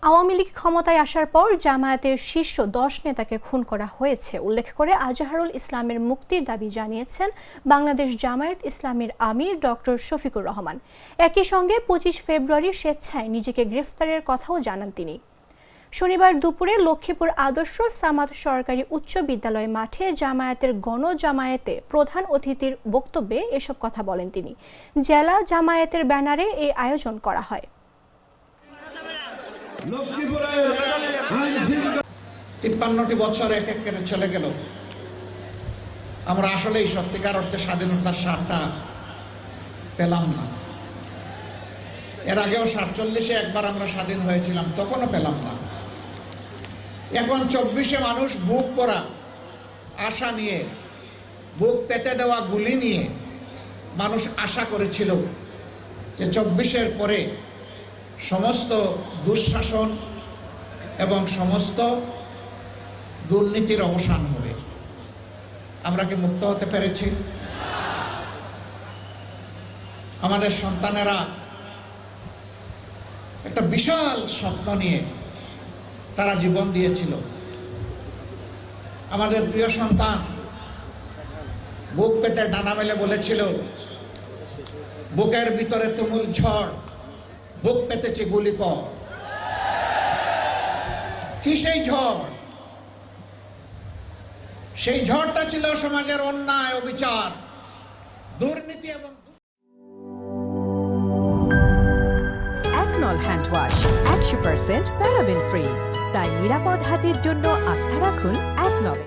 আওয়ামী লীগ ক্ষমতায় আসার পর জামায়াতের শীর্ষ 10 নেতাকে খুন করা হয়েছে উল্লেখ করে আজহারুল ইসলামের মুক্তির দাবি জানিয়েছেন বাংলাদেশ জামায়াত ইসলামীর আমির ডক্টর শফিকুর রহমান। একই সঙ্গে 25 ফেব্রুয়ারি স্বেচ্ছায় নিজেকে গ্রেফতারের কথাও জানান তিনি। শনিবার দুপুরে লক্ষ্মীপুর আদর্শ সামাদ সরকারি উচ্চ বিদ্যালয় মাঠে জামায়াতের গণজামায়াতে প্রধান অতিথির বক্তব্যে এসব কথা বলেন তিনি। জেলা জামায়াতের ব্যানারে এই আয়োজন করা হয়। 53টি বছর এক এক করে চলে গেল। আমরা আসলেই সত্যিকার অর্থে স্বাধীনতার স্বাদটা পেলাম না। এর আগেও 47-এ একবার আমরা স্বাধীন হয়েছিলাম, তখনও পেলাম না। এখন 24-এ মানুষ বুক পড়া আশা নিয়ে, বুক পেতে দেওয়া গুলি নিয়ে মানুষ আশা করেছিল যে 24-এর পরে সমস্ত দুঃশাসন এবং সমস্ত দুর্নীতির অবসান হবে। আমরা কি মুক্ত হতে পেরেছি? আমাদের সন্তানেরা একটা বিশাল স্বপ্ন নিয়ে তারা জীবন দিয়েছিল। আমাদের প্রিয় সন্তান বুক পেতে ডানা মেলে বলেছিল, বুকের ভিতরে তুমুল ঝড়, বুক পেতেছে গুলি কর। কি সেই ঝড়? সেই ঝড়টা ছিল সমাজের অন্যায়, অবিচার, দুর্নীতি এবং একনল হ্যান্ড ওয়াশ 100% প্যারাবেন ফ্রি, তাই নিরাপদ হাতের জন্য আস্থা রাখুন একনলে।